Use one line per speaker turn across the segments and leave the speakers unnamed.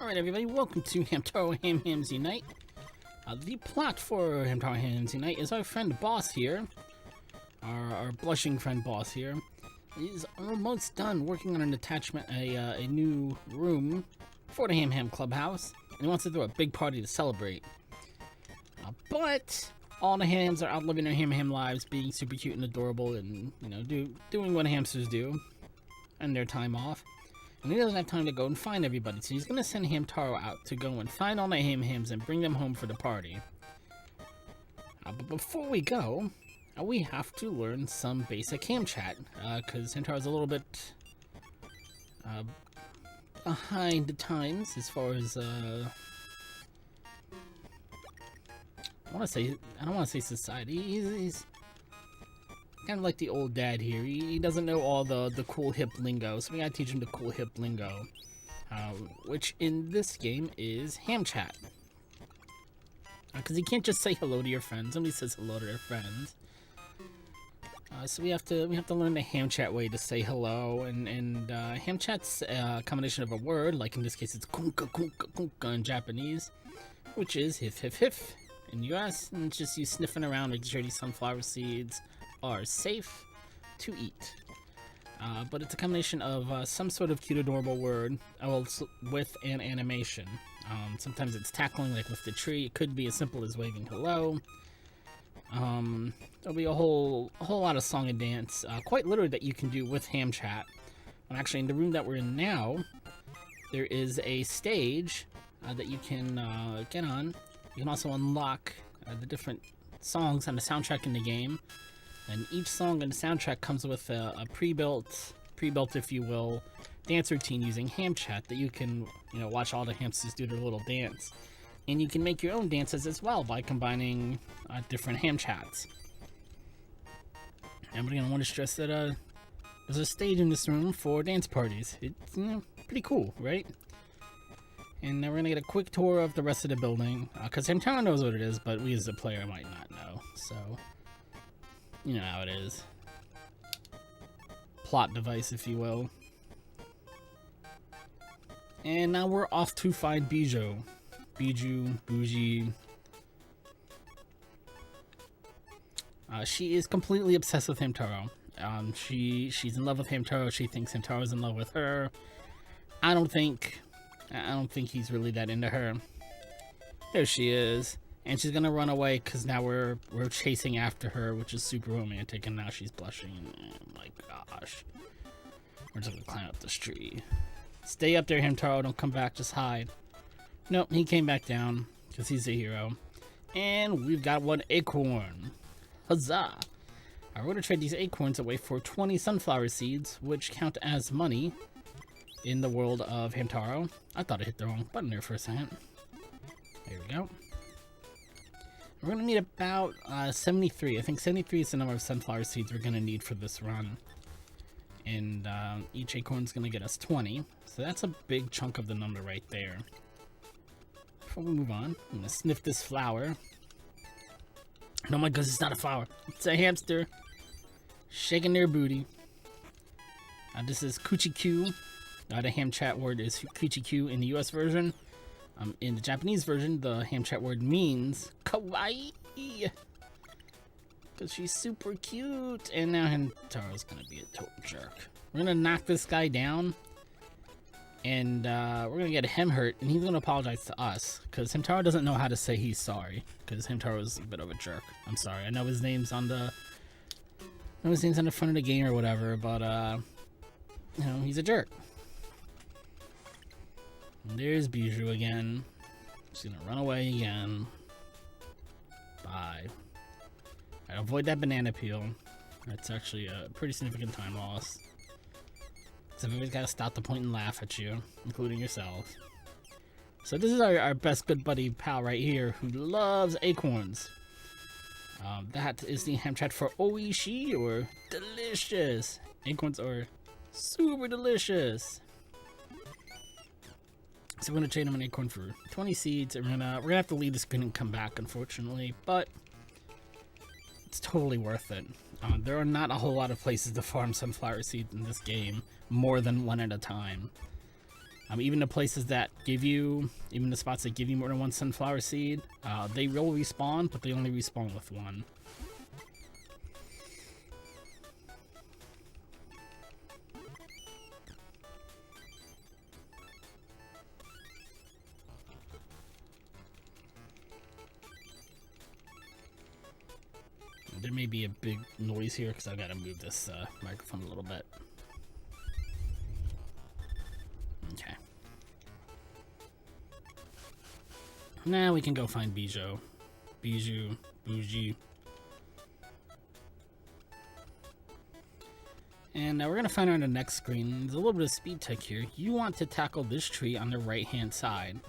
Alright everybody, welcome to Hamtaro Ham Hams Unite. The plot for Hamtaro Ham Hams Unite is our friend Boss here, our blushing friend Boss here, is almost done working on an attachment, a new room for the Ham Clubhouse, and he wants to throw a big party to celebrate. But all the hams are out living their ham lives, being super cute and adorable, and doing what hamsters do, and their time off. And he doesn't have time to go and find everybody, so he's going to send Hamtaro out to go and find all the hams and bring them home for the party. But before we go, we have to learn some basic ham chat, because Hamtaro's a little bit behind the times as far as I don't want to say society. He's kind of like the old dad here. He doesn't know all the cool hip lingo, so we gotta teach him the cool hip lingo, which in this game is ham chat. Because you can't just say hello to your friends. Nobody says hello to their friends. So we have to learn the ham chat way to say hello, and ham chat's a combination of a word, like in this case it's kunka kunka kunka in Japanese, which is hif hif hif in US, and it's just you sniffing around making sure these sunflower seeds are safe to eat. But it's a combination of some sort of cute adorable word with an animation. Sometimes it's tackling, like with the tree. It could be as simple as waving hello. There'll be a whole lot of song and dance, quite literally, that you can do with ham chat. And actually, in the room that we're in now, there is a stage that you can get on. You can also unlock the different songs on the soundtrack in the game. And each song in the soundtrack comes with a pre-built, if you will, dance routine using ham chat that you can, watch all the hamsters do their little dance. And you can make your own dances as well by combining different ham chats. And we're going to want to stress that there's a stage in this room for dance parties. It's pretty cool, right? And then we're going to get a quick tour of the rest of the building, because Hamtaro knows what it is, but we as a player might not know, so you know how it is. Plot device, if you will. And now we're off to find Bougie. She is completely obsessed with Hamtaro. She's in love with Hamtaro. She thinks Hamtaro's in love with her. I don't think he's really that into her. There she is. And she's gonna run away because now we're chasing after her, which is super romantic, and now she's blushing. Oh my gosh. We're just gonna climb up this tree. Stay up there, Hamtaro, don't come back, just hide. Nope, he came back down because he's a hero. And we've got one acorn. Huzzah! We're gonna trade these acorns away for 20 sunflower seeds, which count as money in the world of Hamtaro. I thought I hit the wrong button there for a second. There we go. We're going to need about 73. I think 73 is the number of sunflower seeds we're going to need for this run. And each acorn is going to get us 20. So that's a big chunk of the number right there. Before we move on, I'm going to sniff this flower. Oh my goodness, it's not a flower. It's a hamster shaking their booty. This is Kuchi-Q. The ham chat word is Kuchi-Q in the US version. In the Japanese version, the ham chat word means kawaii, because she's super cute. And now Hamtaro's gonna be a total jerk. We're gonna knock this guy down, and we're gonna get him hurt, and he's gonna apologize to us because Hamtaro doesn't know how to say he's sorry, because Hamtaro's a bit of a jerk. I'm sorry. I know his name's on the front of the game or whatever, but he's a jerk. And there's Bijou again. She's gonna run away again. Bye. Alright, avoid that banana peel. That's actually a pretty significant time loss. So everybody's gotta stop the point and laugh at you, including yourself. So this is our best good buddy pal right here, who loves acorns. That is the ham chat for oishi, or delicious. Acorns are super delicious. So we're gonna trade him an acorn for 20 seeds, and we're gonna have to leave the screen and come back, unfortunately, but it's totally worth it. There are not a whole lot of places to farm sunflower seeds in this game, more than one at a time. Even the places that give you, even the spots that give you more than one sunflower seed, they will respawn, but they only respawn with one. There may be a big noise here because I've got to move this microphone a little bit. Okay. Now we can go find Bijou. Bougie. And now we're going to find her on the next screen. There's a little bit of speed tech here. You want to tackle this tree on the right-hand side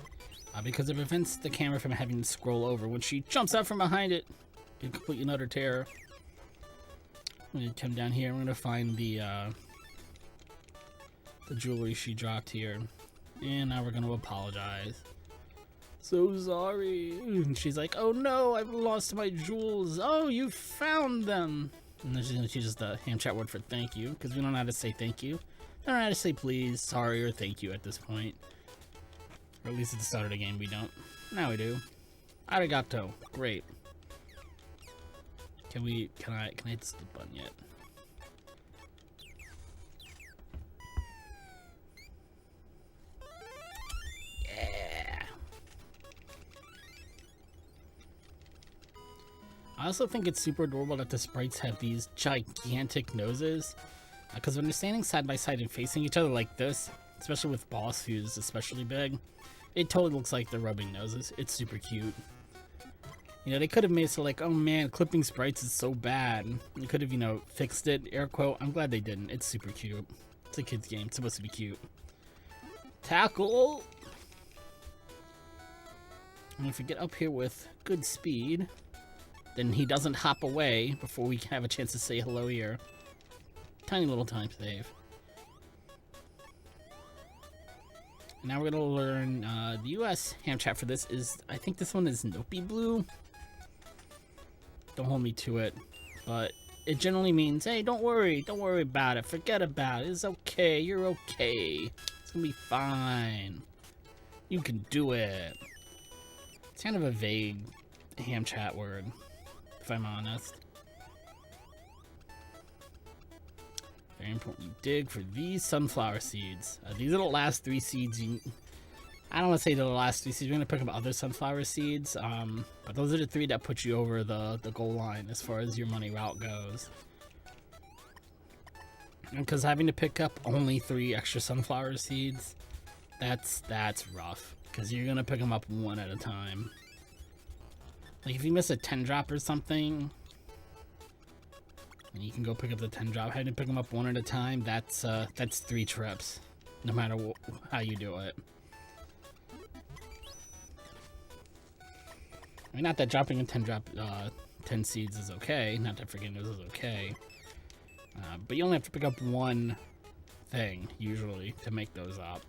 because it prevents the camera from having to scroll over. When she jumps out from behind it, in complete and utter terror. I'm going to come down here. I'm going to find the jewelry she dropped here. And now we're going to apologize. So sorry. And she's like, oh no, I've lost my jewels. Oh, you found them. And then she's going to use the ham chat word for thank you, because we don't know how to say thank you. We don't know how to say please, sorry, or thank you at this point. Or at least at the start of the game we don't. Now we do. Arigato. Great. Can I hit the skip button yet? Yeah. I also think it's super adorable that the sprites have these gigantic noses. Because when they're standing side by side and facing each other like this, especially with Boss, who's especially big, it totally looks like they're rubbing noses. It's super cute. You know, they could have made it so like, oh man, clipping sprites is so bad. They could have, you know, fixed it, air quote. I'm glad they didn't. It's super cute. It's a kid's game. It's supposed to be cute. Tackle! And if we get up here with good speed, then he doesn't hop away before we have a chance to say hello here. Tiny little time save. Now we're gonna learn the US ham chat for this is, I think this one is Nopi Blue. Don't hold me to it, but it generally means, hey, don't worry about it, forget about it, it's okay, you're okay, it's gonna be fine, you can do it. It's kind of a vague ham chat word, if I'm honest. Very important you dig for these sunflower seeds. These are the last 3 seeds I don't want to say they're the last 3 seeds. We're going to pick up other sunflower seeds. But those are the 3 that put you over the goal line as far as your money route goes. And because having to pick up only 3 extra sunflower seeds, that's rough. Because you're going to pick them up one at a time. Like if you miss a 10 drop or something, and you can go pick up the 10 drop, having to pick them up one at a time, that's 3 trips. No matter how you do it. I mean, not that dropping a 10 seeds is okay. Not that forgetting those is okay. But you only have to pick up one thing, usually, to make those up.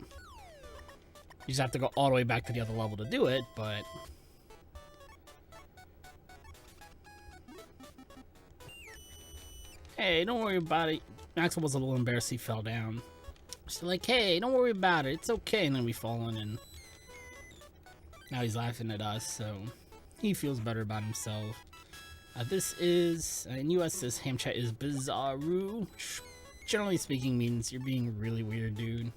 You just have to go all the way back to the other level to do it, but... Hey, don't worry about it. Maxwell was a little embarrassed he fell down. She's like, hey, don't worry about it. It's okay. And then we fall in, and now he's laughing at us, so... He feels better about himself. This is, in US, this ham chat is bizarro, which generally speaking means you're being really weird, dude.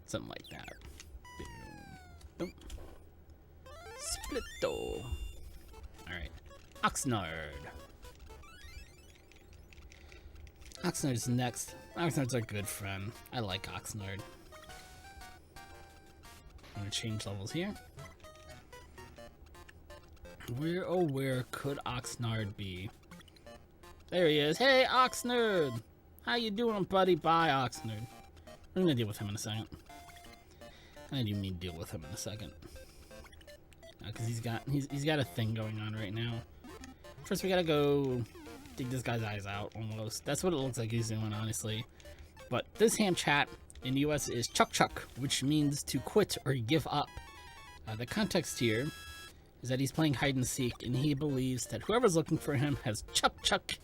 Something like that. Boom. Splitto. Alright. Oxnard. Oxnard's next. Oxnard's our good friend. I like Oxnard. I'm gonna change levels here. Where, oh where could Oxnard be? There he is. Hey, Oxnard! How you doing, buddy? Bye, Oxnard. We're gonna deal with him in a second. I do mean deal with him in a second. Because he's got a thing going on right now. First, we gotta go dig this guy's eyes out, almost. That's what it looks like he's doing, honestly. But this ham chat in the US is Chuck Chuck, which means to quit or give up. The context here is that he's playing hide and seek, and he believes that whoever's looking for him has Chuck Chuck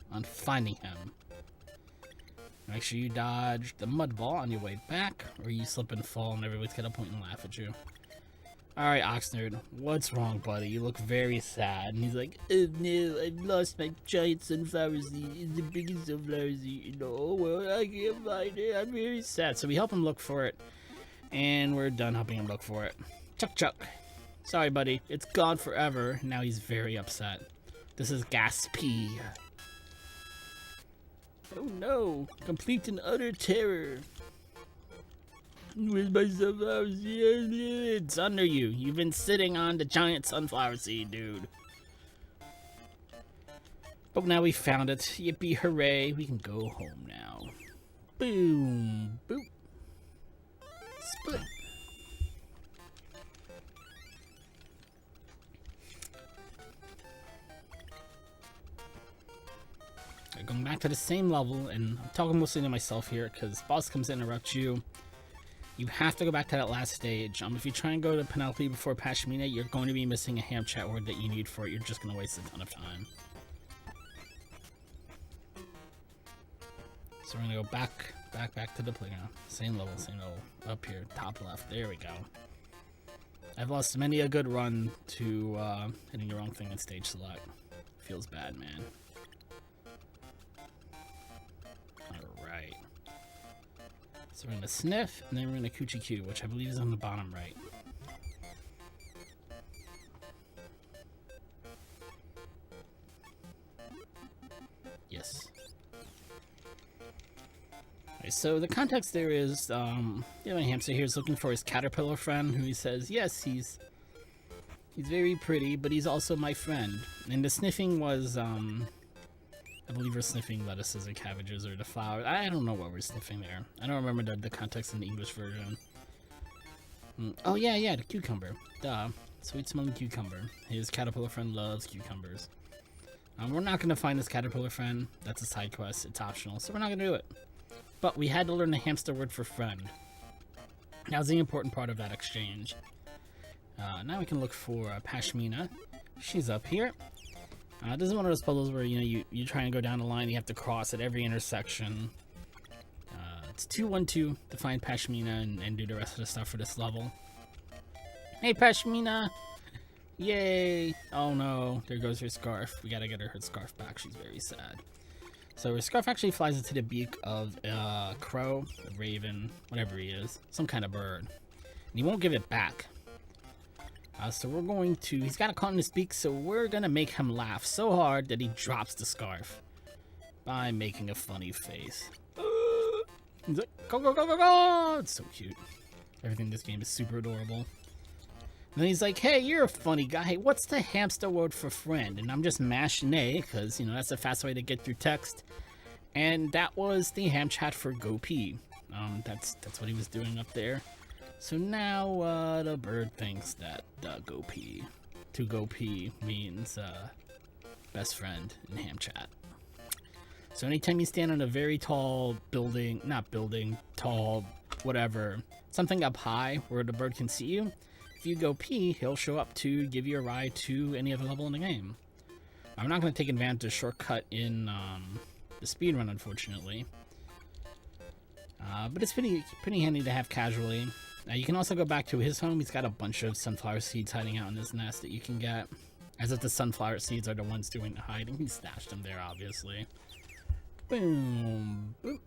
on finding him. Make sure you dodge the mud ball on your way back, or you slip and fall and everybody's gonna point and laugh at you. Alright, Oxnard, what's wrong, buddy? You look very sad. And he's like, oh no, I've lost my giant sunflower seed. It's the biggest sunflower seed. No, well, I can't find it. I'm very sad. So we help him look for it, and we're done helping him look for it. Chuck, Chuck. Sorry, buddy. It's gone forever. Now he's very upset. This is Gaspy. Oh no, complete and utter terror. Where's my sunflower seed? It's under you. You've been sitting on the giant sunflower seed, dude. But now we found it. Yippee hooray. We can go home now. Boom. Boop. Split. Going back to the same level, and I'm talking mostly to myself here because boss comes to interrupt you. You have to go back to that last stage. If you try and go to Penelope before Pashmina, you're going to be missing a ham chat word that you need for it. You're just going to waste a ton of time. So we're going to go back to the playground. Same level. Up here, top left. There we go. I've lost many a good run to hitting the wrong thing in stage select. Feels bad, man. Alright. So we're going to sniff, and then we're going to Coochie Coo, which I believe is on the bottom right. Yes. Alright, so the context there is, my hamster here is looking for his caterpillar friend, who he says, yes, he's very pretty, but he's also my friend. And the sniffing was, I believe we're sniffing lettuces or cabbages or the flowers. I don't know what we're sniffing there. I don't remember the context in the English version. Oh, yeah, the cucumber. Duh. Sweet smelling cucumber. His caterpillar friend loves cucumbers. We're not going to find this caterpillar friend. That's a side quest. It's optional, so we're not going to do it. But we had to learn the hamster word for friend. That was the important part of that exchange. Now we can look for Pashmina. She's up here. This is one of those puzzles where, you try and go down the line, you have to cross at every intersection. It's 2-1-2 to find Pashmina and do the rest of the stuff for this level. Hey, Pashmina! Yay! Oh no, there goes her scarf. We gotta get her scarf back. She's very sad. So her scarf actually flies into the beak of a crow, a raven, whatever he is. Some kind of bird. And he won't give it back. So we're going to, he's got a caught in his beak, so we're gonna make him laugh so hard that he drops the scarf by making a funny face. He's like, go, go, go, go, go! It's so cute. Everything in this game is super adorable. And then he's like, hey, you're a funny guy. Hey, what's the hamster word for friend? And I'm just mashing A, because, that's a fast way to get through text. And that was the ham chat for Go Pee. That's what he was doing up there. So now, the bird thinks that Go Pee, to Go Pee means best friend in ham chat. So anytime you stand on a very tall building, not building, tall, whatever, something up high where the bird can see you, if you go pee, he'll show up to give you a ride to any other level in the game. I'm not going to take advantage of shortcut in the speedrun, unfortunately. But it's pretty handy to have casually. You can also go back to his home. He's got a bunch of sunflower seeds hiding out in this nest that you can get. As if the sunflower seeds are the ones doing the hiding. He stashed them there, obviously. Boom. Boop.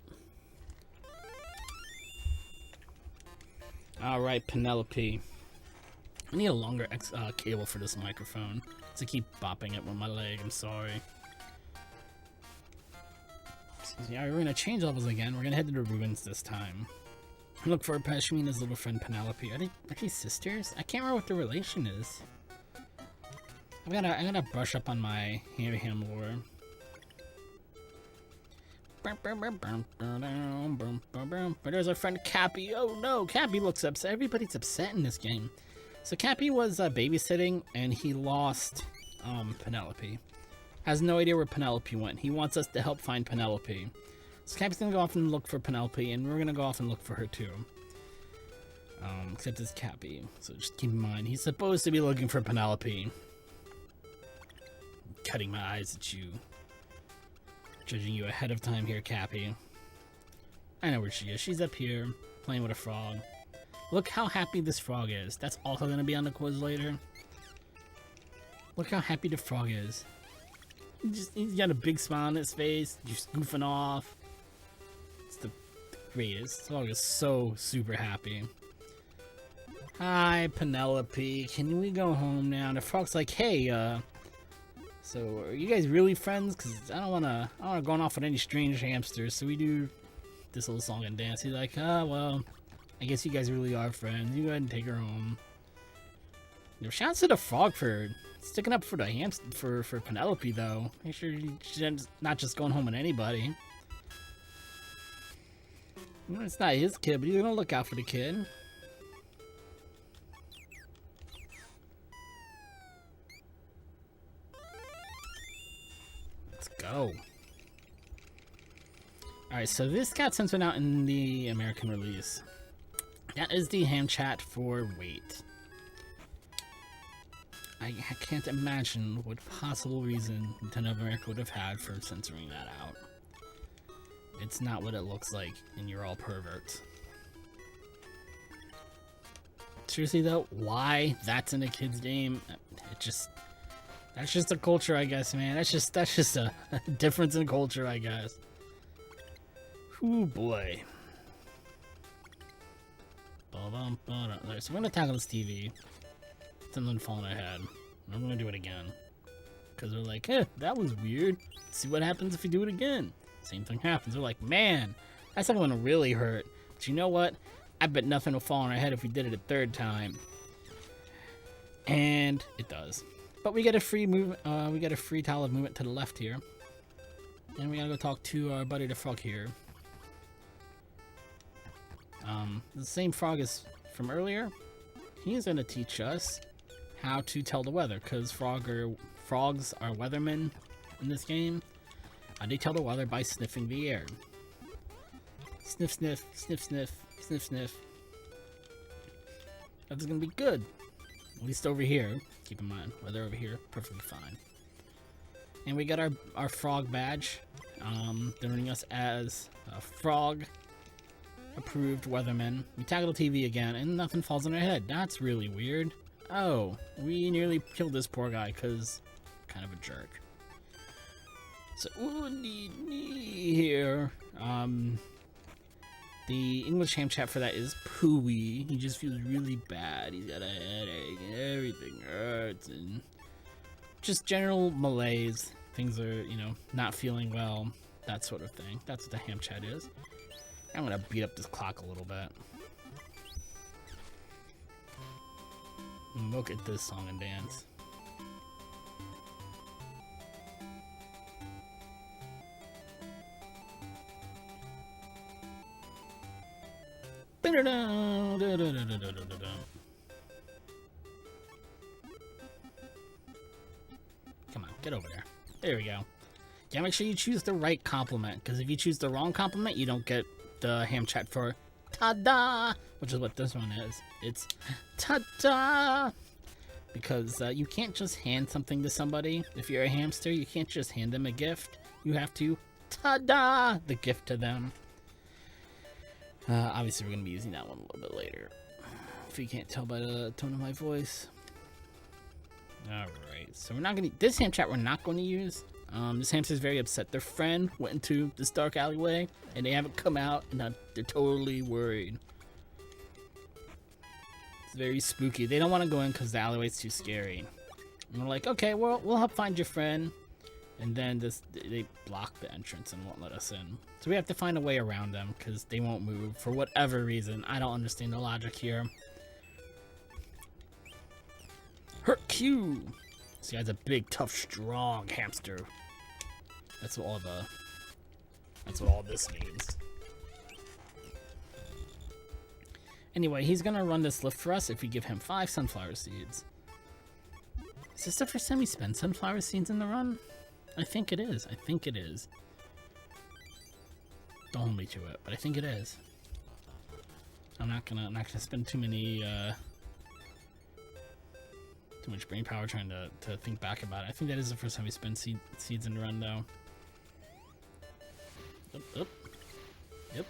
Alright, Penelope. I need a longer cable for this microphone. To keep bopping it with my leg, I'm sorry. Excuse me. Alright, we're gonna change levels again. We're gonna head to the ruins this time. Look for Pashmina's little friend Penelope. Are they sisters? I can't remember what the relation is. I gotta brush up on my ham lore. But there's our friend Cappy. Oh no, Cappy looks upset. Everybody's upset in this game. So Cappy was babysitting and he lost Penelope. Has no idea where Penelope went. He wants us to help find Penelope. So Cappy's gonna go off and look for Penelope, and we're gonna go off and look for her too. Except it's Cappy, so just keep in mind, he's supposed to be looking for Penelope. I'm cutting my eyes at you. Judging you ahead of time here, Cappy. I know where she is. She's up here playing with a frog. Look how happy this frog is. That's also going to be on the quiz later. Look how happy the frog is. He's got a big smile on his face, just goofing off. It's the greatest. This frog is so super happy. Hi, Penelope. Can we go home now? And the frog's like, hey, so are you guys really friends? Because I don't wanna go off with any strange hamsters. So we do this little song and dance. He's like, well, I guess you guys really are friends. You go ahead and take her home. Shouts to the frog for sticking up for the hamster for Penelope though. Make sure she's not just going home with anybody. It's not his kid, but he's gonna look out for the kid. Let's go. Alright, so this got censored out in the American release. That is the ham chat for Wait. I can't imagine what possible reason Nintendo of America would have had for censoring that out. It's not what it looks like, and you're all perverts. Seriously though, why that's in a kid's game? That's just a culture, I guess, man. That's just a difference in culture, I guess. Ooh boy. Alright, so we're gonna tackle this TV. Something falling on our head. I'm gonna do it again. Because we're like, that was weird. Let's see what happens if we do it again. Same thing happens. We're like, man, that's not gonna really hurt. But you know what? I bet nothing will fall on our head if we did it a third time. And it does. But we get a free move. We get a free tile of movement to the left here. And we gotta go talk to our buddy the frog here. The same frog as from earlier. He's gonna teach us how to tell the weather, because frogs are weathermen in this game. They tell the weather by sniffing the air. Sniff, sniff, sniff, sniff, sniff, sniff. That's gonna be good. At least over here. Keep in mind, weather over here, perfectly fine. And we got our frog badge, denoting us as a frog approved weatherman. We tackle the TV again, and nothing falls on our head. That's really weird. Oh, we nearly killed this poor guy because kind of a jerk. So, here. The English ham chat for that is pooey. He just feels really bad. He's got a headache and everything hurts and just general malaise. Things are, not feeling well. That sort of thing. That's what the ham chat is. I'm gonna beat up this clock a little bit. Look at this song and dance. Come on, get over there. There we go. Yeah, make sure you choose the right compliment, because if you choose the wrong compliment, you don't get the ham chat for ta-da, which is what this one is. It's ta-da, because you can't just hand something to somebody. If you're a hamster, you can't just hand them a gift. You have to ta-da the gift to them. Obviously, we're going to be using that one a little bit later, if you can't tell by the tone of my voice. Alright, so we're not going to... This ham chat we're not going to use. This hamster's very upset. Their friend went into this dark alleyway, and they haven't come out, and they're totally worried. It's very spooky. They don't want to go in because the alleyway's too scary. And we're like, okay, well, we'll help find your friend. And then they block the entrance and won't let us in. So we have to find a way around them because they won't move for whatever reason. I don't understand the logic here. Hurt Q! This guy's a big, tough, strong hamster. That's what all this means. Anyway, he's gonna run this lift for us if we give him 5 sunflower seeds. Is this the first time we spend sunflower seeds in the run? I think it is. Don't hold me to it, but I think it is. I'm not gonna spend too much brain power trying to think back about it. I think that is the first time we spend seeds in the run, though. Oop, oop. Yep.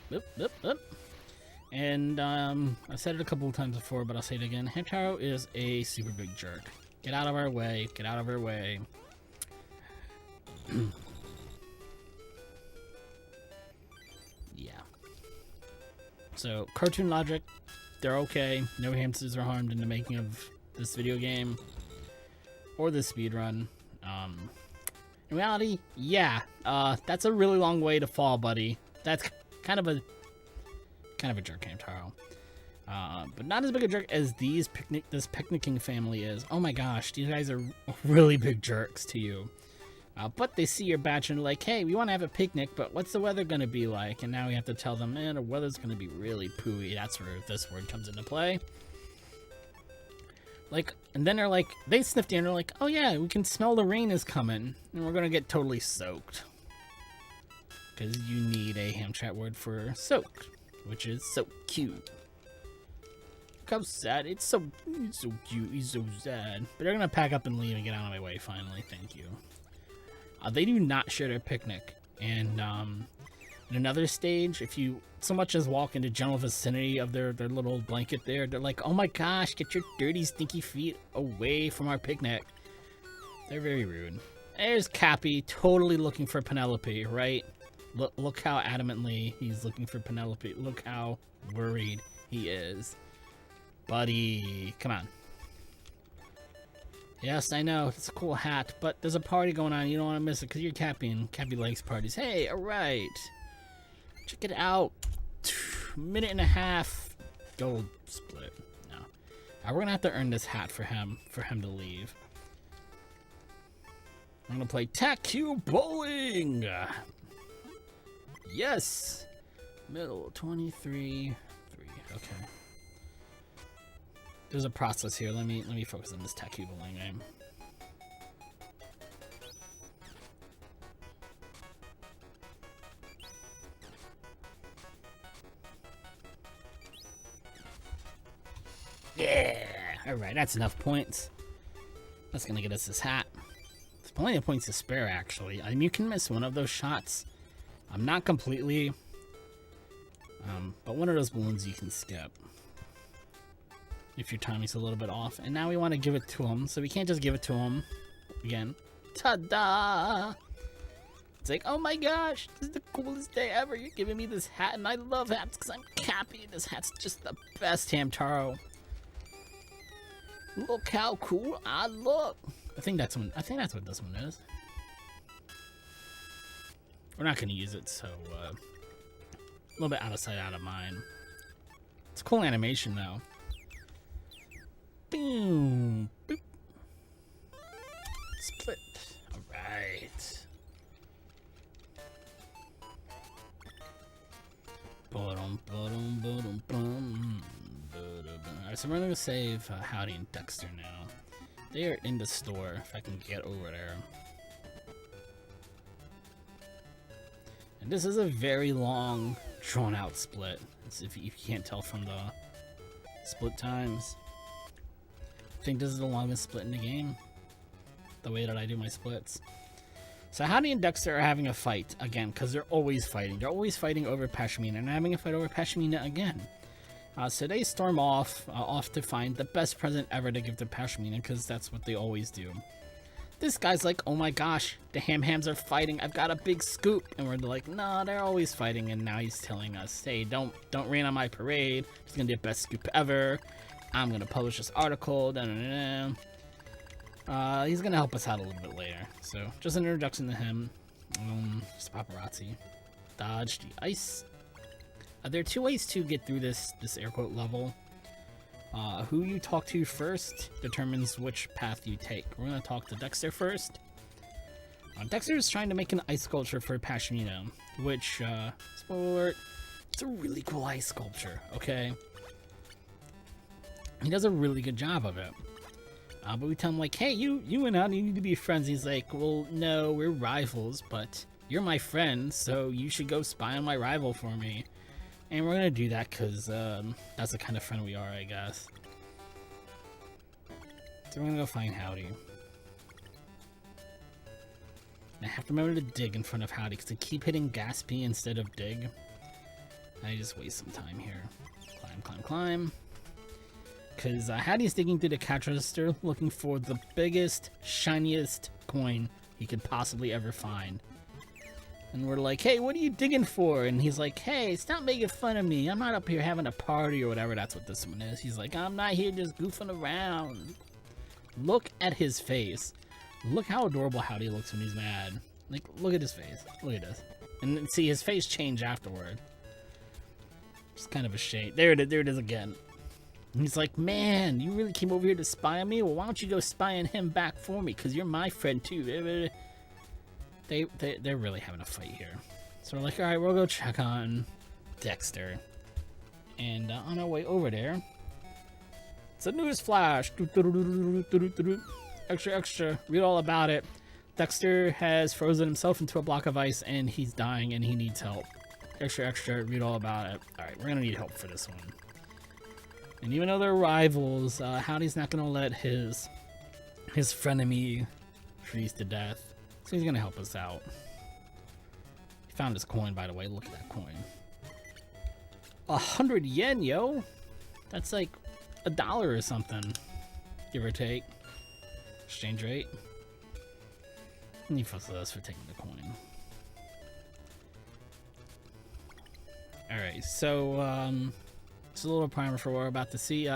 And I've said it a couple of times before, but I'll say it again. Hamtaro is a super big jerk. Get out of our way. Get out of our way. Yeah. So, cartoon logic, they're okay. No hamsters are harmed in the making of this video game or this speedrun. In reality, yeah, that's a really long way to fall, buddy. That's kind of a jerk, Hamtaro. But not as big a jerk as this picnicking family is. Oh my gosh, these guys are really big jerks to you. But they see your badge and they're like, hey, we want to have a picnic, but what's the weather going to be like? And now we have to tell them, man, the weather's going to be really pooey. That's where this word comes into play. Like, and then they're like, they sniffed in and they're like, oh yeah, we can smell the rain is coming. And we're going to get totally soaked. Because you need a Hamchat word for soaked, which is so cute. Look how sad. He's so cute. He's so sad. But they're going to pack up and leave and get out of my way finally. Thank you. They do not share their picnic, and in another stage, if you so much as walk into general vicinity of their little blanket there, they're like, oh my gosh, get your dirty, stinky feet away from our picnic. They're very rude. There's Cappy, totally looking for Penelope, right? Look how adamantly he's looking for Penelope. Look how worried he is. Buddy, come on. Yes, I know, it's a cool hat, but there's a party going on, you don't want to miss it, because you're Cappy, and Cappy likes parties. Hey, alright. Check it out. Minute and a half. Gold split. No. We're going to have to earn this hat for him to leave. I'm going to play Tack-Cue Bowling! Yes! Middle, 23, 3, okay. There's a process here. Let me focus on this Tack-Cue Bowling game. Yeah! Alright, that's enough points. That's gonna get us this hat. There's plenty of points to spare, actually. I mean, you can miss one of those shots. Not completely. But one of those balloons you can skip. If your timing's a little bit off. And now we want to give it to him, so we can't just give it to him. Again. Ta-da! It's like, oh my gosh, this is the coolest day ever. You're giving me this hat, and I love hats because I'm Cappy. This hat's just the best, Hamtaro. Look how cool I look. I think that's what this one is. We're not gonna use it, so a little bit out of sight, out of mind. It's a cool animation though. Boom, boop. Split. All right. Alright, so we're gonna save Howdy and Dexter now. They are in the store, if I can get over there. And this is a very long, drawn-out split, as if you can't tell from the split times. I think this is the longest split in the game, the way that I do my splits. So Howdy and Dexter are having a fight again, because they're always fighting. They're always fighting over Pashmina, and having a fight over Pashmina again. So they storm off to find the best present ever to give to Pashmina, because that's what they always do. This guy's like, oh my gosh, the Ham-Hams are fighting, I've got a big scoop. And we're like, nah, they're always fighting. And now he's telling us, hey, don't rain on my parade. It's gonna be the best scoop ever. I'm gonna publish this article. He's gonna help us out a little bit later. So just an introduction to him. Just paparazzi. Dodge the ice. There are two ways to get through this air quote level. Who you talk to first determines which path you take. We're gonna talk to Dexter first. Dexter is trying to make an ice sculpture for Pashmina, which, spoiler alert, it's a really cool ice sculpture, okay? He does a really good job of it. But we tell him, like, hey, you and Howdy need to be friends. He's like, well, no, we're rivals, but you're my friend, so you should go spy on my rival for me. And we're gonna do that because that's the kind of friend we are, I guess. So we're gonna go find Howdy. And I have to remember to dig in front of Howdy because I keep hitting gas P instead of dig. I just waste some time here. Climb, climb, climb. Because Hattie's digging through the cash register looking for the biggest, shiniest coin he could possibly ever find. And we're like, hey, what are you digging for? And he's like, hey, stop making fun of me. I'm not up here having a party or whatever. That's what this one is. He's like, I'm not here just goofing around. Look at his face. Look how adorable Howdy looks when he's mad. Like, look at his face. Look at this. And then see his face change afterward. It's kind of a shame. There it is again. And he's like, man, you really came over here to spy on me? Well, why don't you go spy on him back for me? Because you're my friend, too. They're really having a fight here. So we're like, all right, we'll go check on Dexter. And on our way over there, it's a news flash. Extra, extra. Read all about it. Dexter has frozen himself into a block of ice and he's dying and he needs help. Extra, extra. Read all about it. All right, we're going to need help for this one. And even though they're rivals, Howdy's not going to let his frenemy freeze to death. So he's going to help us out. He found his coin, by the way. Look at that coin. 100 yen, yo! That's like $1 or something. Give or take. Exchange rate. And he fussed at us for taking the coin. Alright, so, it's a little primer for what we're about to see.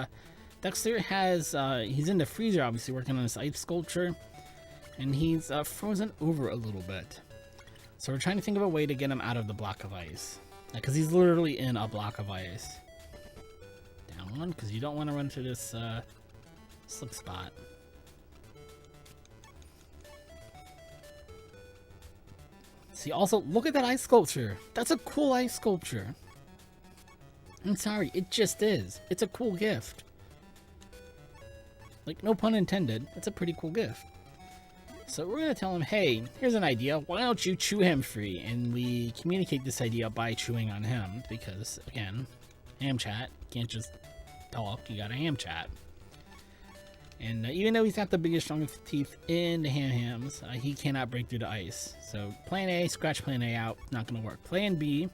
Dexter has, he's in the freezer, obviously, working on this ice sculpture. And he's frozen over a little bit. So we're trying to think of a way to get him out of the block of ice. Because he's literally in a block of ice. Down one, because you don't want to run into this slip spot. See, also, look at that ice sculpture. That's a cool ice sculpture. I'm sorry, it just is. It's a cool gift. Like, no pun intended. It's a pretty cool gift. So we're going to tell him, hey, here's an idea. Why don't you chew him free? And we communicate this idea by chewing on him. Because, again, ham chat. Can't just talk. You got to ham chat. And even though he's got the biggest, strongest teeth in the hams, he cannot break through the ice. So plan A, scratch plan A out. Not going to work. Plan B,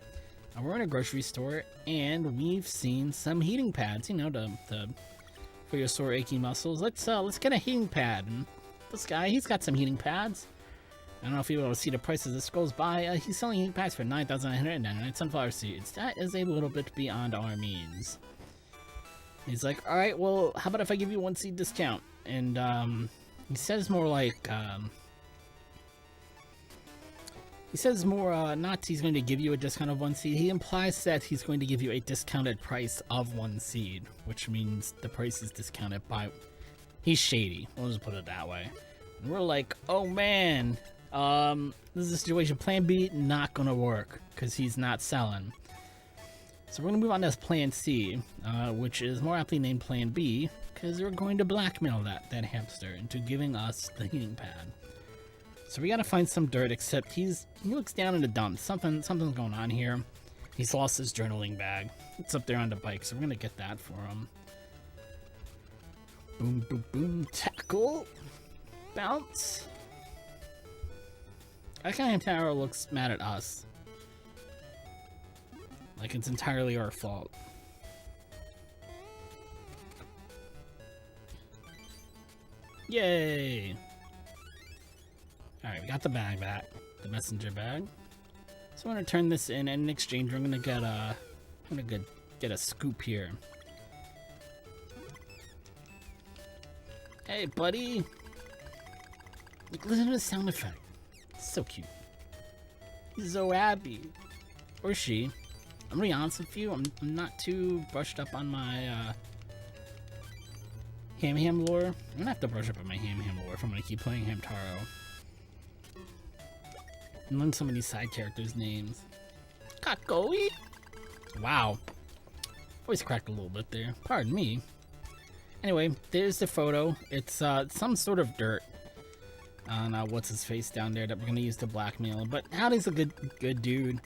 we're in a grocery store. And we've seen some heating pads. You know, for your sore, achy muscles. Let's get a heating pad. And this guy, he's got some heating pads. I don't know if you're able to see the price as this goes by. He's selling heating pads for 9,999 sunflower seeds. That is a little bit beyond our means. He's like, all right, well, how about if I give you 1 seed discount? And he says more like, not he's going to give you a discount of 1 seed. He implies that he's going to give you a discounted price of 1 seed, which means the price is discounted by. He's shady. We'll just put it that way. And we're like, oh man, this is a situation. Plan B, not gonna work because he's not selling. So we're gonna move on to Plan C, which is more aptly named Plan B, because we're going to blackmail that hamster into giving us the heating pad. So we gotta find some dirt. Except he looks down in the dumps. Something's going on here. He's lost his journaling bag. It's up there on the bike, so we're gonna get that for him. Boom, boom, boom, tackle, bounce. I think Hamtaro looks mad at us. Like it's entirely our fault. Yay! Alright, we got the bag back. The messenger bag. So I'm gonna turn this in, and in exchange I'm gonna get a scoop here. Hey, buddy! Like, listen to the sound effect. It's so cute. He's so happy. Or she. I'm gonna be honest with you, I'm not too brushed up on my ham lore. I'm gonna have to brush up on my ham lore if I'm gonna keep playing Hamtaro. And learn some of these side characters' names. Kakoi! Wow. Voice cracked a little bit there. Pardon me. Anyway, there's the photo. It's some sort of dirt on what's his face down there that we're gonna use to blackmail him. But Howdy's a good dude.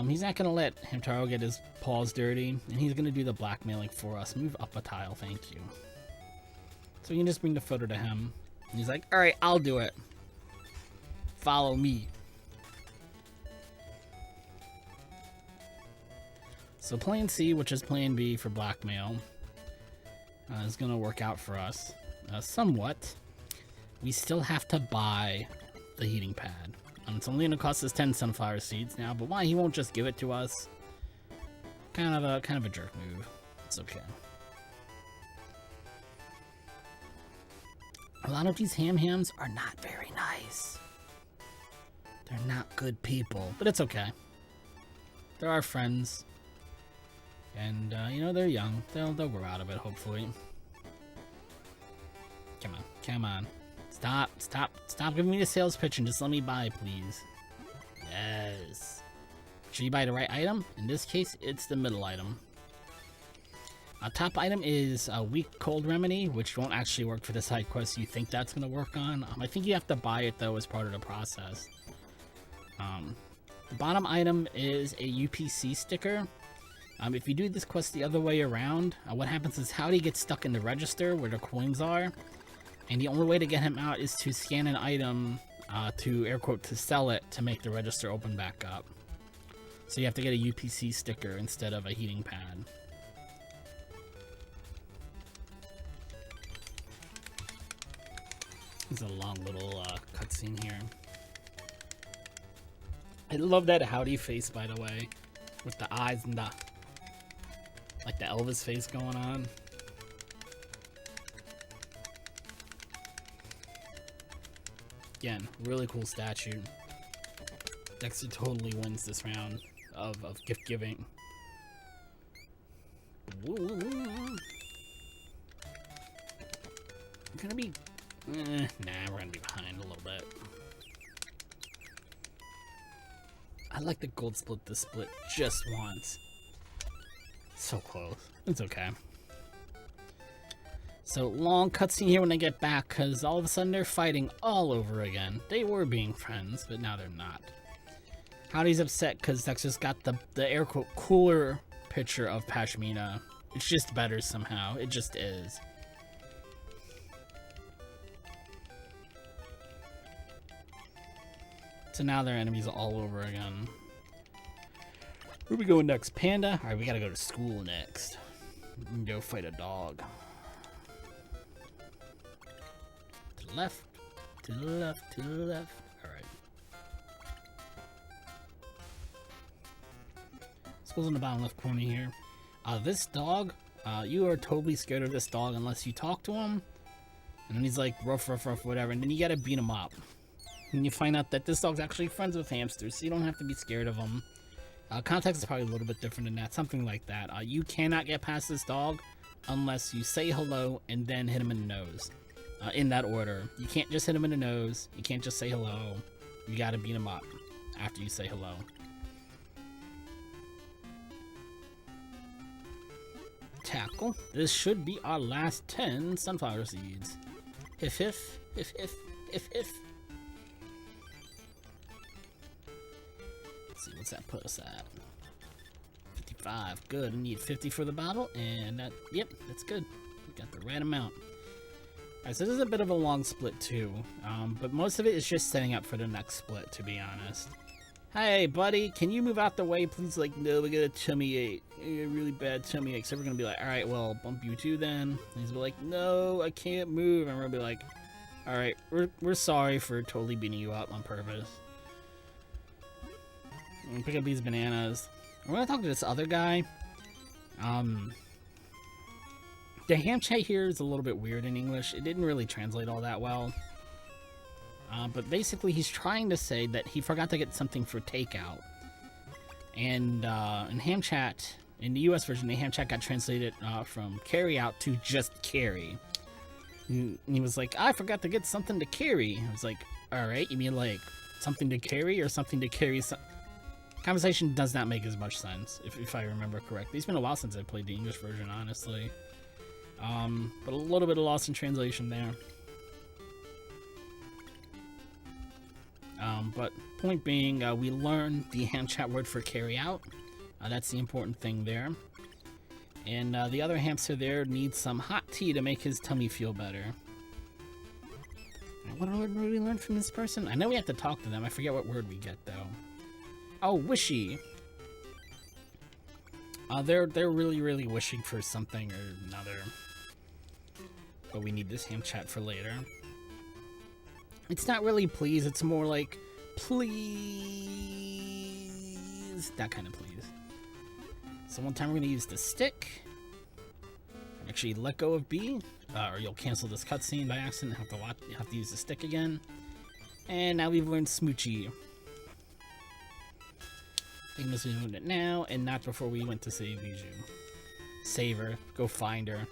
He's not gonna let Hamtaro get his paws dirty, and he's gonna do the blackmailing for us. Move up a tile, thank you. So we can just bring the photo to him. And he's like, all right, I'll do it. Follow me. So plan C, which is plan B for blackmail, is going to work out for us somewhat. We still have to buy the heating pad. It's only going to cost us 10 sunflower seeds now, but why he won't just give it to us? Kind of a jerk move. It's okay. A lot of these hams are not very nice. They're not good people, but it's okay. They're our friends. And, you know, they're young. They'll grow out of it, hopefully. Come on, come on. Stop giving me the sales pitch and just let me buy, please. Yes. Should you buy the right item? In this case, it's the middle item. Top item is a weak cold remedy, which won't actually work for the side quest you think that's going to work on. I think you have to buy it, though, as part of the process. The bottom item is a UPC sticker. If you do this quest the other way around, what happens is Howdy gets stuck in the register where the coins are, and the only way to get him out is to scan an item to, air quote, to sell it to make the register open back up. So you have to get a UPC sticker instead of a heating pad. There's a long little cutscene here. I love that Howdy face, by the way, with the eyes and the, like, the Elvis face going on. Again, really cool statue. Dexter totally wins this round of gift giving. Gonna be, nah, we're gonna be behind a little bit. I'd like the gold split the split just once. So close. It's okay. So, long cutscene here when I get back, because all of a sudden they're fighting all over again. They were being friends, but now they're not. Howdy's upset because Dexter's got the air quote cooler picture of Pashmina. It's just better somehow. It just is. So now they're enemies all over again. Where are we going next? Panda? Alright, we gotta go to school next. We can go fight a dog. To the left, to the left, to the left. Alright. School's in the bottom left corner here. This dog, you are totally scared of this dog unless you talk to him. And then he's like, ruff, ruff, ruff, whatever. And then you gotta beat him up. And you find out that this dog's actually friends with hamsters, so you don't have to be scared of them. Context is probably a little bit different than that, something like that. You cannot get past this dog unless you say hello and then hit him in the nose. In that order. You can't just hit him in the nose. You can't just say hello. You gotta beat him up after you say hello. Tackle. This should be our last 10 sunflower seeds. If. Let's see, what's that put us at? 55. Good. I need 50 for the bottle, and that, yep, that's good. We got the right amount. Alright, so this is a bit of a long split too, but most of it is just setting up for the next split, to be honest. Hey, buddy, can you move out the way, please? Like, no, we got a tummy ache. I got a really bad tummy ache. So we're gonna be like, alright, well, I'll bump you too then. And he's gonna be like, no, I can't move. And we're gonna be like, alright, we're sorry for totally beating you up on purpose. I'm gonna pick up these bananas. We're gonna talk to this other guy. The ham chat here is a little bit weird in English. It didn't really translate all that well. But basically, he's trying to say that he forgot to get something for takeout. And in ham chat, in the US version, the ham chat got translated from carry out to just carry. And he was like, I forgot to get something to carry. I was like, alright, you mean like something to carry or something to carry? Conversation does not make as much sense, if I remember correctly. It's been a while since I played the English version, honestly. But a little bit of lost in translation there. But point being, we learned the ham chat word for carry out. That's the important thing there. And the other hamster there needs some hot tea to make his tummy feel better. What word did we learn from this person? I know we have to talk to them. I forget what word we get, though. Oh, wishy. They're really wishing for something or another. But we need this ham chat for later. It's not really please, it's more like please. That kind of please. So one time we're gonna use the stick. Actually let go of B, or you'll cancel this cutscene by accident. You have to use the stick again. And now we've learned Smoochie. I think we're doing it now and not before we went to save Bijou. Save her. Go find her.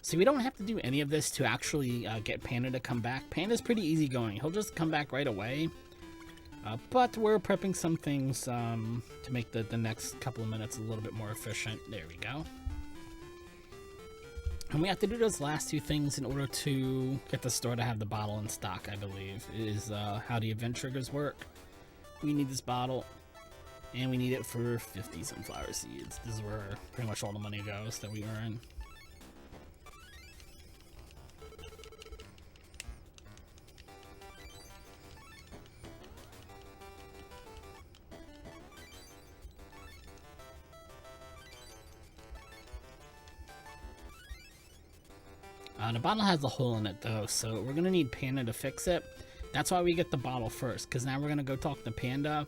See, we don't have to do any of this to actually get Panda to come back. Panda's pretty easygoing. He'll just come back right away. But we're prepping some things to make the next couple of minutes a little bit more efficient. There we go. And we have to do those last two things in order to get the store to have the bottle in stock, I believe, is how the event triggers work. We need this bottle, and we need it for 50 sunflower seeds. This is where pretty much all the money goes that we earn. The bottle has a hole in it though, so we're gonna need Panda to fix it. That's why we get the bottle first, because now we're gonna go talk to Panda,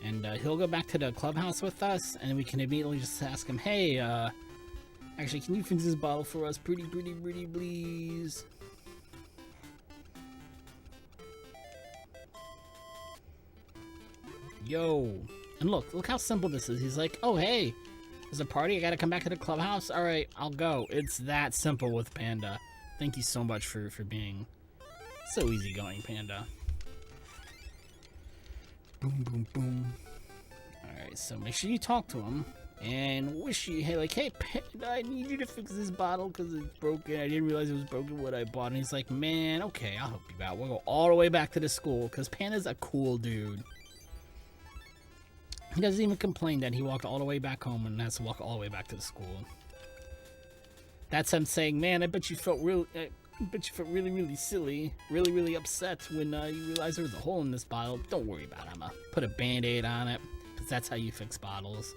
and he'll go back to the clubhouse with us, and we can immediately just ask him, hey, actually, can you fix this bottle for us? Pretty, please. Yo. And look how simple this is. He's like, oh, hey, there's a party, I gotta come back to the clubhouse? Alright, I'll go. It's that simple with Panda. Thank you so much for being so easygoing, Panda. Boom. Alright, so make sure you talk to him and wish you, hey, Panda, I need you to fix this bottle because it's broken. I didn't realize it was broken when I bought it. And he's like, man, okay, I'll help you out. We'll go all the way back to the school because Panda's a cool dude. He doesn't even complain that he walked all the way back home and has to walk all the way back to the school. That's him saying, man, I bet you felt really silly, really upset when you realized there was a hole in this bottle. Don't worry about it. I'm gonna put a band-aid on it, because that's how you fix bottles.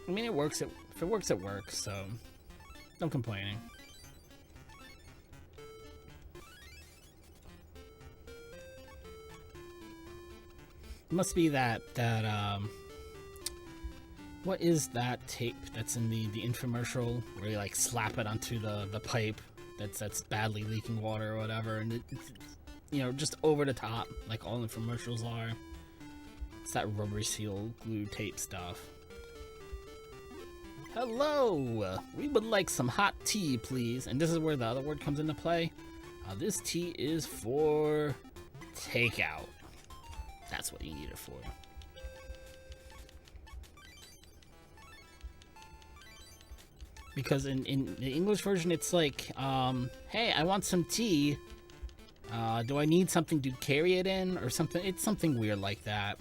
I mean, it works. If it works, it works, so no complaining. It must be that what is that tape that's in the infomercial where you like slap it onto the pipe that's badly leaking water or whatever, and it's, you know, just over the top like all infomercials are. It's that rubber seal glue tape stuff. Hello! We would like some hot tea, please. And this is where the other word comes into play. This tea is for takeout. That's what you need it for. Because in the English version, it's like, hey, I want some tea. Do I need something to carry it in or something? It's something weird like that.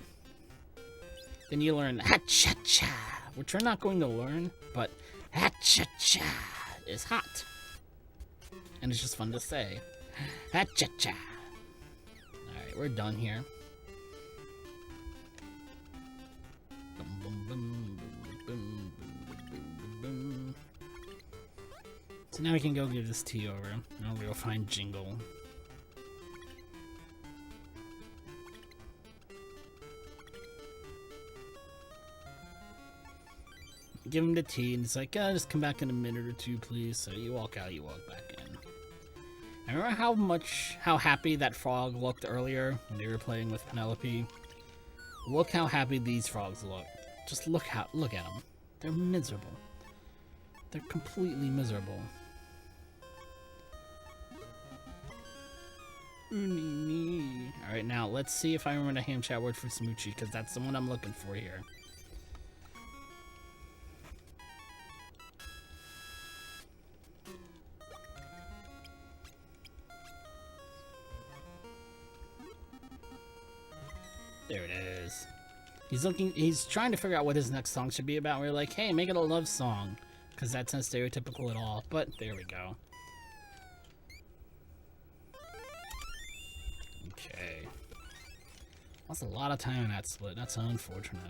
Then you learn ha-cha-cha, which we're not going to learn, but ha-cha-cha is hot. And it's just fun to say. Ha-cha-cha. Alright, we're done here. So now we can go give this tea over, and we'll go find Jingle. Give him the tea, and he's like, just come back in a minute or two, please. So you walk out, you walk back in. I remember how happy that frog looked earlier when they were playing with Penelope. Look how happy these frogs look. Just look at them. They're miserable. They're completely miserable. Alright, now let's see if I remember the ham chat word for Smoochie, because that's the one I'm looking for here. There it is. He's trying to figure out what his next song should be about. We're like, hey, make it a love song, because that's not stereotypical at all, but there we go. Lost a lot of time in that split. That's unfortunate.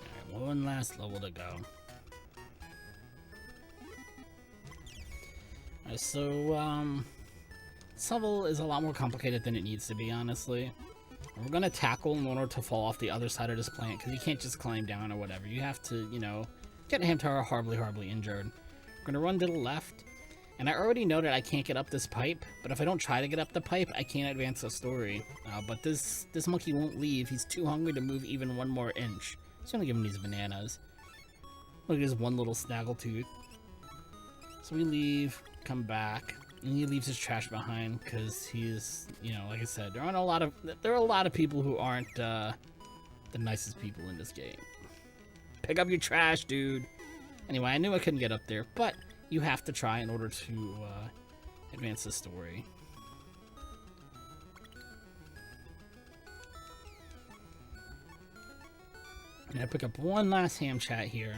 Alright, one last level to go. Alright, so, this level is a lot more complicated than it needs to be, honestly. We're gonna tackle in order to fall off the other side of this planet, because you can't just climb down or whatever. You have to, you know, get Hamtaro horribly injured. We're gonna run to the left, and I already know that I can't get up this pipe, but if I don't try to get up the pipe, I can't advance the story. But this monkey won't leave. He's too hungry to move even one more inch. So I'm gonna give him these bananas. Look at his one little snaggletooth. So we leave, come back. And he leaves his trash behind because he's, you know, like I said, there are a lot of people who aren't the nicest people in this game. Pick up your trash, dude. Anyway, I knew I couldn't get up there, but you have to try in order to advance the story. I'm gonna pick up one last ham chat here.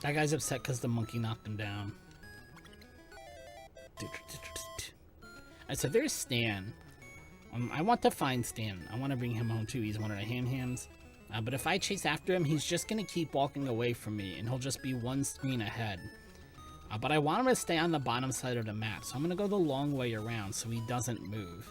That guy's upset because the monkey knocked him down. Alright, so there's Stan. I want to find Stan. I want to bring him home too. He's one of the ham-hams. But if I chase after him, he's just going to keep walking away from me, and he'll just be one screen ahead. But I want him to stay on the bottom side of the map, so I'm going to go the long way around so he doesn't move.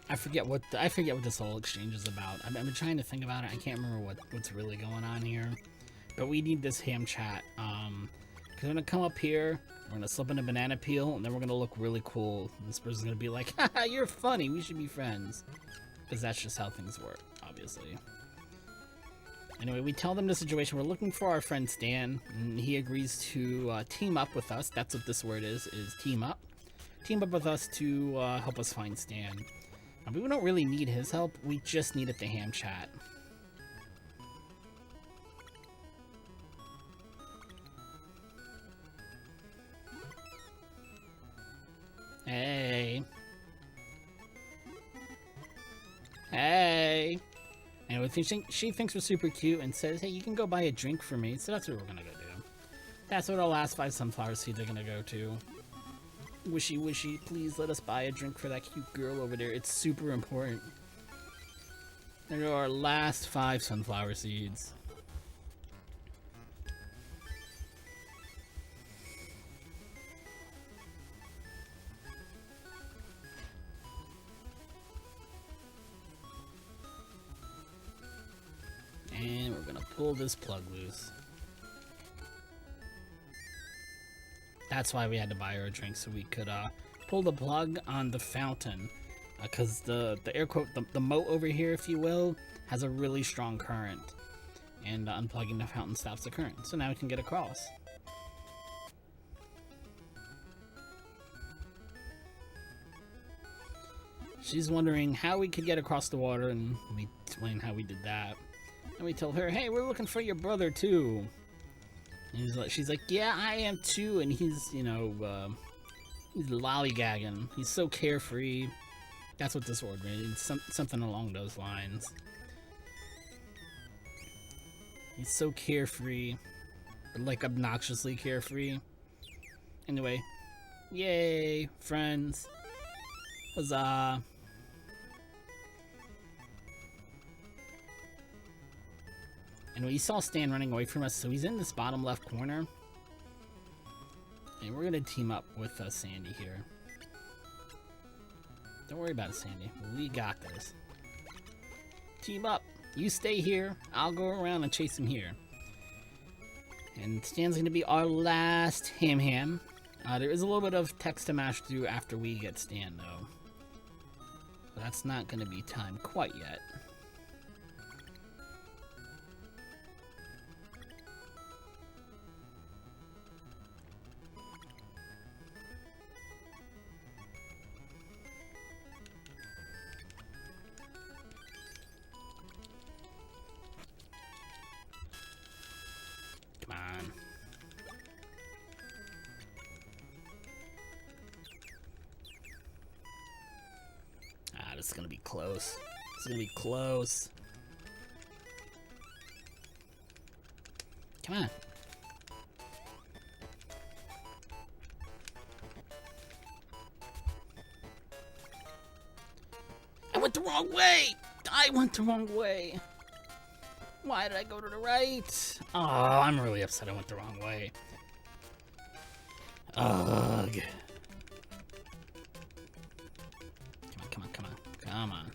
I forget what this whole exchange is about. I've been trying to think about it. I can't remember what's really going on here. But we need this ham chat. Cause we're gonna come up here, we're gonna slip in a banana peel, and then we're gonna look really cool. And this person's gonna be like, haha, you're funny, we should be friends. Because that's just how things work, obviously. Anyway, we tell them the situation. We're looking for our friend Stan, and he agrees to team up with us. That's what this word is team up. Team up with us to help us find Stan. But we don't really need his help, we just needed the ham chat. Hey. Hey. Anyway, she thinks we're super cute and says, hey, you can go buy a drink for me. So that's what we're gonna go do. That's what our last 5 sunflower seeds are gonna go to. Wishy wishy, please let us buy a drink for that cute girl over there. It's super important. There are our last 5 sunflower seeds. And we're gonna pull this plug loose. That's why we had to buy her a drink, so we could pull the plug on the fountain. Because the air quote, the moat over here, if you will, has a really strong current. And unplugging the fountain stops the current. So now we can get across. She's wondering how we could get across the water, and we explain how we did that. And we tell her, hey, we're looking for your brother too. And she's like, yeah, I am too. And he's, you know, he's lollygagging. He's so carefree. That's what this word means. Something along those lines. He's so carefree. But like obnoxiously carefree. Anyway. Yay, friends. Huzzah. And we saw Stan running away from us, so he's in this bottom left corner. And we're gonna team up with Sandy here. Don't worry about it, Sandy. We got this. Team up. You stay here. I'll go around and chase him here. And Stan's gonna be our last ham. There is a little bit of text to mash through after we get Stan, though. That's not going to be time quite yet. Come on. This is gonna be close. It's gonna be close. Come on. I went the wrong way! I went the wrong way. Why did I go to the right? Oh, I'm really upset I went the wrong way. Ugh. Come on.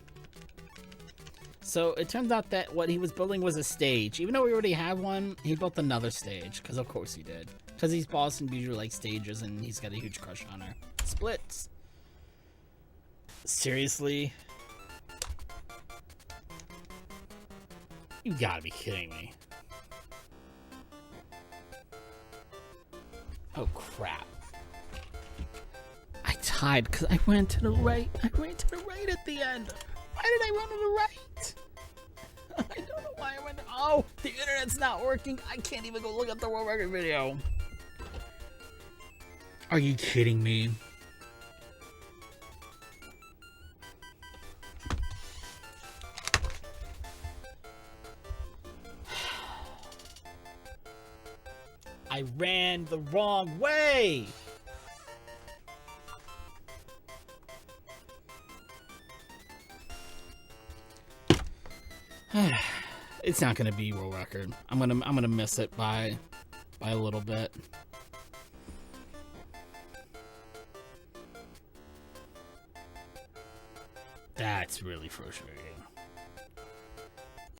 So it turns out that what he was building was a stage. Even though we already have one, he built another stage. Because of course he did. Because he's boss and usually like stages and he's got a huge crush on her. Splits. Seriously? You gotta be kidding me. Oh crap. I tied because I went to the right. I went to the right at the end. Why did I run to the right? I don't know why I went to... Oh, the internet's not working. I can't even go look at the world record video. Are you kidding me? I ran the wrong way. It's not gonna be world record. I'm gonna miss it by a little bit. That's really frustrating.